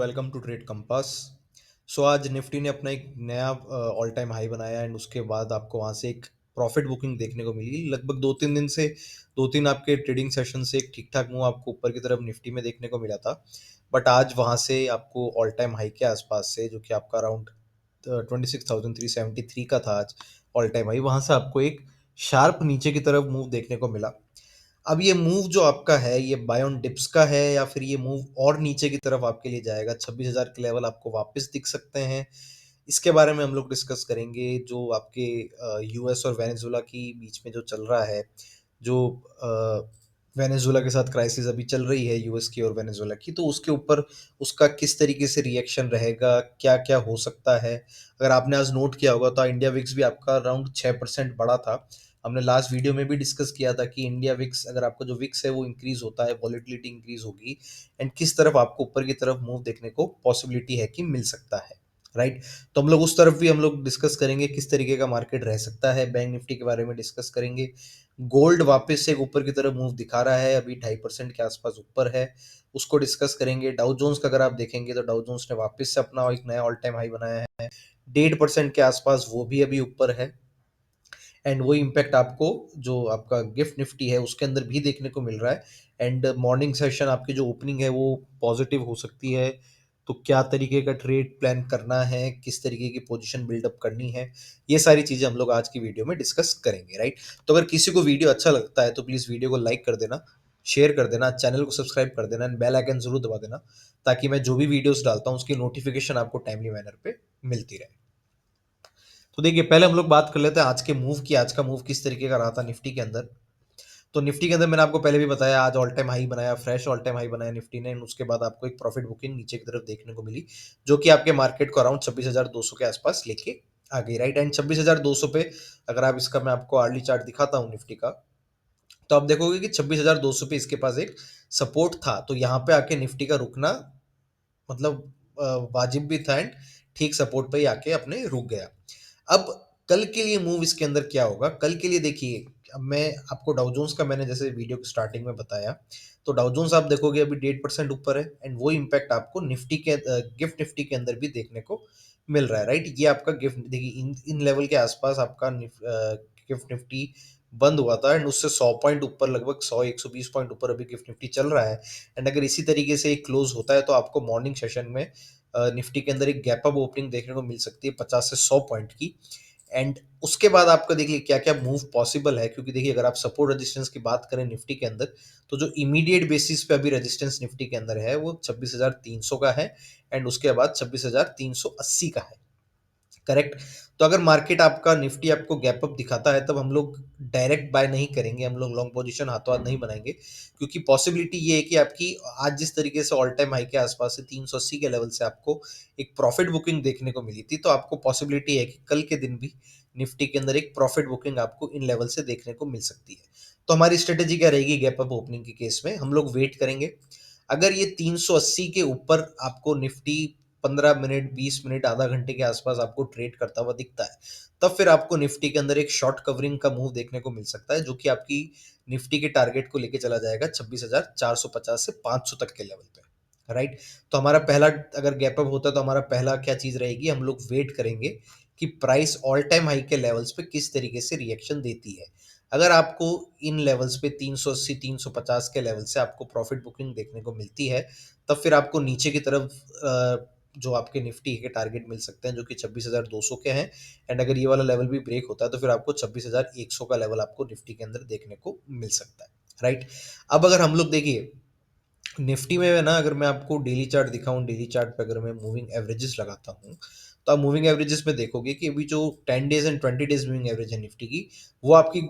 Welcome to Trade Compass. आज Nifty ने अपना एक नया ऑल टाइम हाई बनाया एंड उसके बाद आपको वहाँ से एक प्रॉफिट बुकिंग देखने को मिली। लगभग 2-3 दिन से 2-3 आपके ट्रेडिंग सेशन से एक ठीक ठाक मूव आपको ऊपर की तरफ निफ्टी में देखने को मिला था। बट आज वहाँ से आपको ऑल टाइम हाई के आसपास से, जो कि आपका अराउंड 26,373 का था आज ऑल टाइम हाई, वहाँ से आपको एक शार्प नीचे की तरफ मूव देखने को मिला। अब ये मूव जो आपका है, ये बाय ऑन डिप्स का है या फिर ये मूव और नीचे की तरफ आपके लिए जाएगा? 26,000 के लेवल आपको वापस दिख सकते हैं। इसके बारे में हम लोग डिस्कस करेंगे। जो आपके यूएस और वेनेजुला की बीच में जो चल रहा है, जो वेनेजुला के साथ क्राइसिस अभी चल रही है यूएस की और वेनेजुला की, तो उसके ऊपर उसका किस तरीके से रिएक्शन रहेगा, क्या क्या हो सकता है। अगर आपने आज नोट किया होगा तो इंडिया विक्स भी आपका अराउंड 6% बढ़ा था। हमने लास्ट वीडियो में भी डिस्कस किया था कि इंडिया विक्स, अगर आपका जो विक्स है वो इंक्रीज होता है, वॉलेटिलिटी इंक्रीज होगी एंड किस तरफ आपको ऊपर की तरफ मूव देखने को पॉसिबिलिटी है कि मिल सकता है, राइट। तो हम लोग उस तरफ भी हम लोग डिस्कस करेंगे किस तरीके का मार्केट रह सकता है। बैंक निफ्टी के बारे में डिस्कस करेंगे। गोल्ड वापस से ऊपर की तरफ मूव दिखा रहा है, अभी 2.5% के आसपास ऊपर है, उसको डिस्कस करेंगे। डाउ जोन्स का अगर आप देखेंगे तो डाउ जोन्स ने वापस से अपना एक नया ऑल टाइम हाई बनाया है, 1.5% के आसपास वो भी अभी ऊपर है। एंड वो इम्पैक्ट आपको जो आपका गिफ्ट निफ्टी है उसके अंदर भी देखने को मिल रहा है। एंड मॉर्निंग सेशन आपकी जो ओपनिंग है वो पॉजिटिव हो सकती है। तो क्या तरीके का ट्रेड प्लान करना है, किस तरीके की पोजीशन बिल्डअप करनी है, ये सारी चीज़ें हम लोग आज की वीडियो में डिस्कस करेंगे, राइट। तो अगर किसी को वीडियो अच्छा लगता है तो प्लीज़ वीडियो को लाइक कर देना, शेयर कर देना, चैनल को सब्सक्राइब कर देना एंड बेल आइकन जरूर दबा देना, ताकि मैं जो भी वीडियोस डालता हूँ उसकी नोटिफिकेशन आपको टाइमली मैनर पे मिलती रहे। तो देखिए, पहले हम लोग बात कर लेते हैं आज के मूव की। आज का मूव किस तरीके का रहा था निफ्टी के अंदर। तो निफ्टी के अंदर मैंने आपको पहले भी बताया, आज ऑल टाइम हाई बनाया, फ्रेश ऑल टाइम हाई बनाया निफ्टी ने। उसके बाद आपको एक प्रॉफिट बुकिंग नीचे की तरफ देखने को मिली, जो कि आपके मार्केट को अराउंड 26,200 के आसपास लेके आ गई, राइट। एंड 26,200 पे अगर आप इसका, मैं आपको आर्ली चार्ट दिखाता हूँ निफ्टी का, तो आप देखोगे कि 26,200 पे इसके पास एक सपोर्ट था। तो यहाँ पे आके निफ्टी का रुकना मतलब वाजिब भी था एंड ठीक सपोर्ट पे ही आके अपने रुक गया। अब कल के लिए मूव इसके अंदर क्या होगा? कल के लिए देखिए, अब मैं आपको डाउ जोन्स का, मैंने जैसे वीडियो की स्टार्टिंग में बताया, तो डाउ जोन्स आप देखोगे अभी 1.5% ऊपर है एंड वो इम्पैक्ट आपको निफ्टी के गिफ्ट निफ्टी के अंदर भी देखने को मिल रहा है, राइट। ये आपका गिफ्ट देखिए, इन इन लेवल के आसपास आपका गिफ्ट निफ्टी बंद हुआ था एंड उससे 100 पॉइंट ऊपर, लगभग 100-120 पॉइंट ऊपर अभी गिफ्ट निफ्टी चल रहा है। एंड अगर इसी तरीके से क्लोज होता है तो आपको मॉर्निंग सेशन में निफ्टी के अंदर एक गैप अप ओपनिंग देखने को मिल सकती है 50 से 100 पॉइंट की। एंड उसके बाद आपका देखिए क्या क्या मूव पॉसिबल है, क्योंकि देखिए अगर आप सपोर्ट रेजिस्टेंस की बात करें निफ्टी के अंदर, तो जो इमीडिएट बेसिस पे अभी रेजिस्टेंस निफ्टी के अंदर है वो 26,300 का है एंड उसके बाद 26,380 का है, करेक्ट। तो अगर मार्केट आपका निफ्टी आपको गैप अप दिखाता है, तब हम लोग डायरेक्ट बाय नहीं करेंगे, हम लोग लॉन्ग पोजीशन हाथों हाथ नहीं बनाएंगे, क्योंकि पॉसिबिलिटी ये है कि आपकी आज जिस तरीके से ऑल टाइम हाई के आसपास से 380 के लेवल से आपको एक प्रॉफिट बुकिंग देखने को मिली थी, तो आपको पॉसिबिलिटी है कि कल के दिन भी निफ्टी के अंदर एक प्रॉफिट बुकिंग आपको इन लेवल से देखने को मिल सकती है। तो हमारी स्ट्रेटेजी क्या रहेगी? गैप अप ओपनिंग के केस में हम लोग वेट करेंगे। अगर ये 380 के ऊपर आपको निफ्टी 15 मिनट, 20 मिनट, आधा घंटे के आसपास आपको ट्रेड करता हुआ दिखता है, तब फिर आपको निफ्टी के अंदर एक शॉर्ट कवरिंग का मूव देखने को मिल सकता है, जो कि आपकी निफ्टी के टारगेट को लेके चला जाएगा 26,450 से 500 तक के लेवल पे, राइट। तो हमारा पहला, अगर गैप अप होता है तो हमारा पहला क्या चीज रहेगी, हम लोग वेट करेंगे कि प्राइस ऑल टाइम हाई के लेवल्स पे किस तरीके से रिएक्शन देती है। अगर आपको इन लेवल्स पे 380 350 के लेवल से आपको प्रॉफिट बुकिंग देखने को मिलती है, तब फिर आपको नीचे की तरफ जो आपके निफ्टी के टारगेट मिल सकते हैं, जो कि 26,200 के हैं। एंड अगर ये वाला लेवल भी ब्रेक होता है तो फिर आपको 26,100 का लेवल आपको निफ्टी के अंदर देखने को मिल सकता है, राइट। अब अगर हम लोग देखिए निफ्टी में है ना, अगर मैं आपको डेली चार्ट दिखाऊं, डेली चार्ट पे अगर मैं मूविंग एवरेजेस लगाता हूं, तो आप मूविंग एवरेजेस में देखोगे कि अभी जो 10 days and 20 days moving average है निफ्टी की, वो आपकी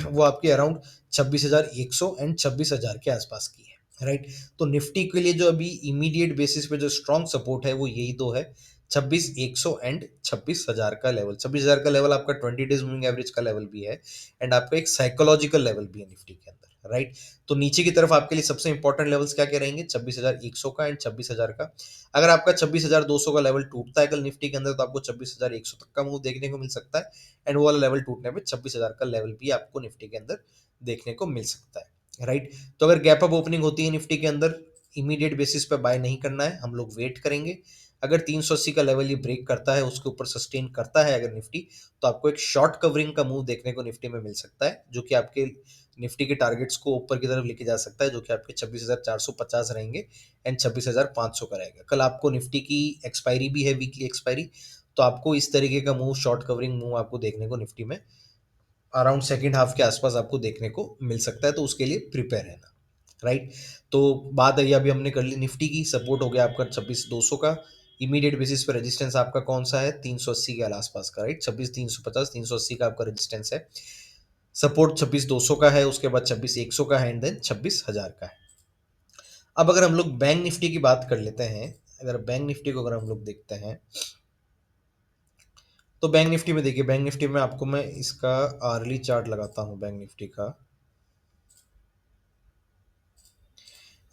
वो आपकी अराउंड 26,100 एंड 26,000 के आसपास की है, राइट। तो निफ्टी के लिए जो अभी इमीडिएट बेसिस पे जो स्ट्रॉन्ग सपोर्ट है वो यही दो है, 26,100 एंड 26,000 का लेवल। 26,000 का लेवल आपका 20 डेज मूविंग एवरेज का लेवल भी है एंड आपका एक साइकोलॉजिकल लेवल भी है निफ्टी के अंदर, राइट। तो नीचे की तरफ आपके लिए सबसे इंपॉर्टेंट लेवल्स क्या क्या रहेंगे? 26,100 का एंड 26,000 का। अगर आपका 26,200 का लेवल टूटता है कल निफ्टी के अंदर, तो आपको 26,100 तक का मूव देखने को मिल सकता है एंड वो वाला लेवल टूटने पे 26,000 का लेवल भी आपको निफ्टी के अंदर देखने को मिल सकता है, राइट। तो अगर गैप अप ओपनिंग होती है निफ्टी के अंदर इमीडिएट बेसिस पे बाय नहीं करना है, हम लोग वेट करेंगे। अगर 380 का लेवल ये ब्रेक करता है, उसके ऊपर सस्टेन करता है अगर निफ्टी, तो आपको एक शॉर्ट कवरिंग का मूव देखने को निफ्टी में मिल सकता है, जो कि आपके निफ्टी के टारगेट्स को ऊपर की तरफ लेके जा सकता है, जो कि आपके 26,450 रहेंगे एंड 26,500 का रहेगा। कल आपको निफ्टी की एक्सपायरी भी है, वीकली एक्सपायरी, तो आपको इस तरीके का मूव, शॉर्ट कवरिंग मूव आपको देखने को निफ्टी में अराउंड सेकंड हाफ के आसपास आपको देखने को मिल सकता है, तो उसके लिए प्रिपेयर रहना। राइट। तो बात है, अभी हमने कर ली निफ्टी की। सपोर्ट हो गया आपका 26,200 का। इमीडिएट बेसिस पे रेजिस्टेंस आपका कौन सा है? 380 के आसपास का। राइट, 26,350, 380 का आपका रेजिस्टेंस है। सपोर्ट 26,200 का है, उसके बाद 26,100 का है, एंड देन 26,000 का है। अब अगर हम लोग बैंक निफ्टी की बात कर लेते हैं, अगर बैंक निफ्टी को अगर हम लोग देखते हैं, तो बैंक निफ्टी में देखिए, बैंक निफ्टी में आपको मैं इसका आर्ली चार्ट लगाता हूं बैंक निफ्टी का।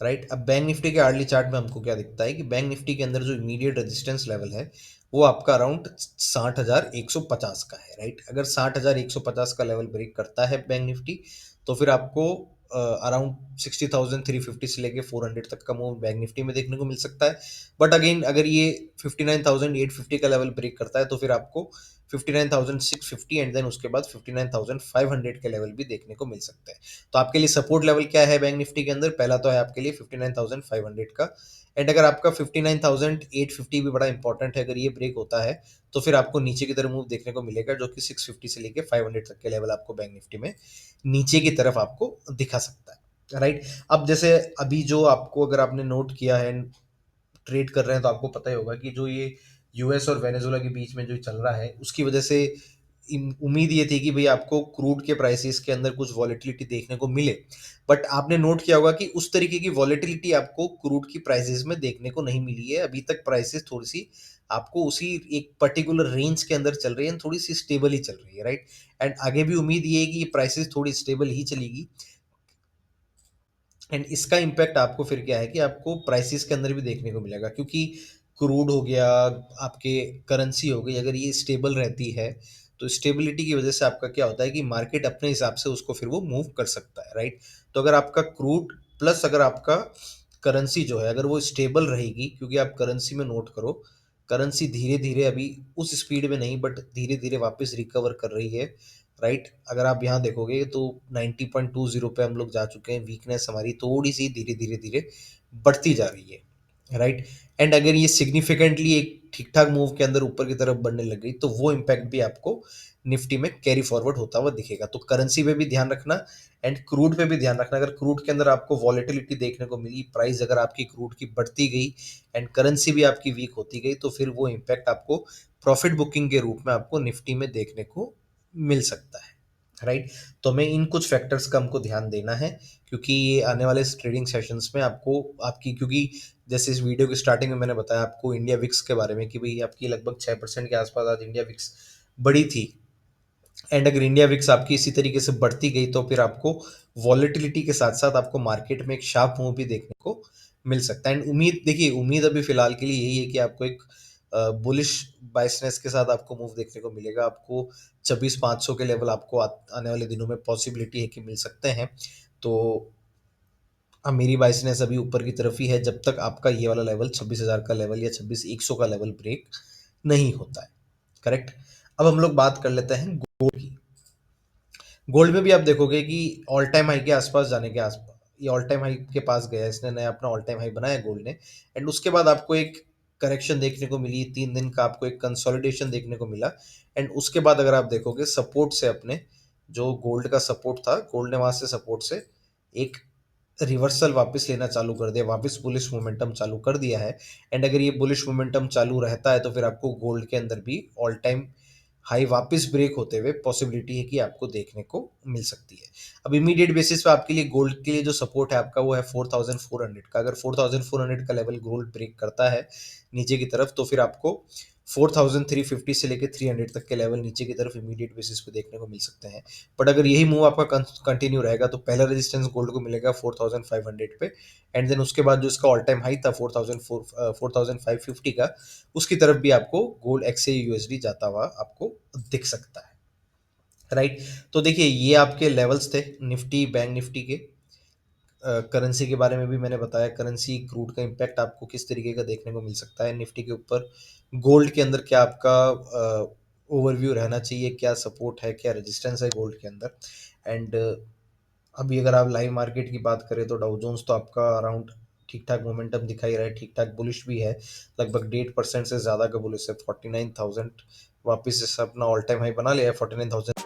राइट, अब बैंक निफ्टी के आर्ली चार्ट में हमको क्या दिखता है कि बैंक निफ्टी के अंदर जो इमीडिएट रेजिस्टेंस लेवल है, वो आपका अराउंड 60,150 का है। राइट, अगर 60,150 का लेवल ब्रेक करता है बैंक निफ्टी, तो फिर आपको अराउंड 60,350 से लेके 400 तक का मूव बैंक निफ्टी में देखने को मिल सकता है। बट अगेन, अगर ये 59,850 का लेवल ब्रेक करता है, तो फिर आपको 59,650 एंड देन उसके बाद 59,500 के लेवल भी देखने को मिल सकते हैं। तो आपके लिए सपोर्ट लेवल क्या है बैंक निफ्टी के अंदर? पहला तो है आपके लिए 59,500 का। एंड अगर आपका 59,850 भी बड़ा इंपॉर्टेंट है, अगर ये ब्रेक होता है, तो फिर आपको नीचे की तरफ मूव देखने को मिलेगा, जो कि 650 से लेके 500 तक के लेवल आपको बैंक निफ्टी में नीचे की तरफ आपको दिखा सकता है। राइट, अब जैसे अभी जो आपको, अगर आपने नोट किया है, ट्रेड कर रहे हैं, तो आपको पता ही होगा कि जो ये यूएस और वेनेजुएला के बीच में जो चल रहा है, उसकी वजह से उम्मीद ये थी कि भाई आपको क्रूड के प्राइसेस के अंदर कुछ वॉलेटिलिटी देखने को मिले। बट आपने नोट किया होगा कि उस तरीके की वॉलेटिलिटी आपको क्रूड की प्राइसेस में देखने को नहीं मिली है अभी तक। प्राइसेस थोड़ी सी आपको उसी एक पर्टिकुलर रेंज के अंदर चल रही है, थोड़ी सी स्टेबल ही चल रही है। राइट, एंड आगे भी उम्मीद ये है कि ये प्राइसेस थोड़ी स्टेबल ही चलेगी। एंड इसका इम्पैक्ट आपको फिर क्या है कि आपको प्राइसेस के अंदर भी देखने को मिलेगा, क्योंकि क्रूड हो गया, आपके करेंसी हो गई, अगर ये स्टेबल रहती है, तो स्टेबिलिटी की वजह से आपका क्या होता है कि मार्केट अपने हिसाब से उसको फिर वो मूव कर सकता है। राइट, तो अगर आपका क्रूड प्लस अगर आपका करेंसी जो है, अगर वो स्टेबल रहेगी, क्योंकि आप करेंसी में नोट करो, करेंसी धीरे धीरे अभी उस स्पीड में नहीं, बट धीरे धीरे वापस रिकवर कर रही है। राइट, अगर आप यहाँ देखोगे तो 90.20 पे हम लोग जा चुके हैं। वीकनेस हमारी थोड़ी सी धीरे धीरे धीरे बढ़ती जा रही है। राइट, एंड अगर ये सिग्निफिकेंटली एक ठीक ठाक मूव के अंदर ऊपर की तरफ बढ़ने लग गई, तो वो इम्पैक्ट भी आपको निफ्टी में कैरी फॉरवर्ड होता हुआ दिखेगा। तो करेंसी पे भी ध्यान रखना एंड क्रूड पे भी ध्यान रखना। अगर क्रूड के अंदर आपको वॉलेटिलिटी देखने को मिली, प्राइस अगर आपकी क्रूड की बढ़ती गई एंड करेंसी भी आपकी वीक होती गई, तो फिर वो इम्पैक्ट आपको प्रॉफिट बुकिंग के रूप में आपको निफ्टी में देखने को मिल सकता है। राइट, तो हमें इन कुछ फैक्टर्स का हमको ध्यान देना है, क्योंकि ये आने वाले ट्रेडिंग सेशंस में आपको आपकी, क्योंकि जैसे इस वीडियो की स्टार्टिंग में मैंने बताया आपको इंडिया विक्स के बारे में कि भाई आपकी लगभग 6% के आसपास आज इंडिया विक्स बढ़ी थी। एंड अगर इंडिया विक्स आपकी इसी तरीके से बढ़ती गई, तो फिर आपको वॉलेटिलिटी के साथ साथ आपको मार्केट में एक शार्प मूव भी देखने को मिल सकता है। एंड उम्मीद देखिए, उम्मीद अभी फिलहाल के लिए यही है कि आपको एक बुलिश बाइसनेस के साथ आपको मूव देखने को मिलेगा। आपको 26,500 के लेवल आपको आने वाले दिनों में पॉसिबिलिटी है कि मिल सकते हैं। तो मेरी बाइसनेस अभी ऊपर की तरफ ही है, जब तक आपका ये वाला लेवल 26,000 का लेवल या 26,100 का लेवल ब्रेक नहीं होता है। करेक्ट। अब हम लोग बात कर लेते हैं गोल्ड की। गोल्ड में भी आप देखोगे कि ऑल टाइम हाई के आसपास जाने के आसपास, ये ऑल टाइम हाई के पास गया, इसने नया अपना ऑल टाइम हाई बनाया गोल्ड ने। एंड उसके बाद आपको एक करेक्शन देखने को मिली, 3 दिन का आपको एक कंसोलिडेशन देखने को मिला। एंड उसके बाद अगर आप देखोगे सपोर्ट से, अपने जो गोल्ड का सपोर्ट था, गोल्ड ने वहां से सपोर्ट से एक रिवर्सल वापस लेना चालू कर दिया, वापस बुलिश मोमेंटम चालू कर दिया है। एंड अगर ये बुलिश मोमेंटम चालू रहता है, तो फिर आपको गोल्ड के अंदर भी ऑल टाइम हाई वापस ब्रेक होते हुए पॉसिबिलिटी है कि आपको देखने को मिल सकती है। अब इमीडिएट बेसिस पे आपके लिए गोल्ड के लिए जो सपोर्ट है आपका, वो है 4,400 का। अगर 4,400 का लेवल गोल्ड ब्रेक करता है नीचे की तरफ, तो फिर आपको 4,350 से लेकर 300 तक के लेवल नीचे की तरफ इमीडिएट बेसिस पे देखने को मिल सकते हैं। बट अगर यही मूव आपका कंटिन्यू रहेगा, तो पहला रेजिस्टेंस गोल्ड को मिलेगा 4,500 पे। एंड देन उसके बाद जो इसका ऑल टाइम हाई था 4,550 का, उसकी तरफ भी आपको गोल्ड एक्सए यूएसडी जाता हुआ आपको दिख सकता है। राइट, तो देखिए ये आपके लेवल्स थे निफ्टी बैंक निफ्टी के। करेंसी के बारे में भी मैंने बताया, करेंसी क्रूड का इम्पैक्ट आपको किस तरीके का देखने को मिल सकता है निफ्टी के ऊपर। गोल्ड के अंदर क्या आपका ओवरव्यू रहना चाहिए, क्या सपोर्ट है, क्या रेजिस्टेंस है गोल्ड के अंदर। एंड अभी अगर आप लाइव मार्केट की बात करें तो डाउ जोन्स तो आपका अराउंड ठीक ठाक मोमेंटम दिखाई रहा है, ठीक ठाक बुलिश भी है, लगभग 1.5% से ज़्यादा का बुलिश है। 49,000 वापस से अपना ऑल टाइम हाई बना लिया है, 49,000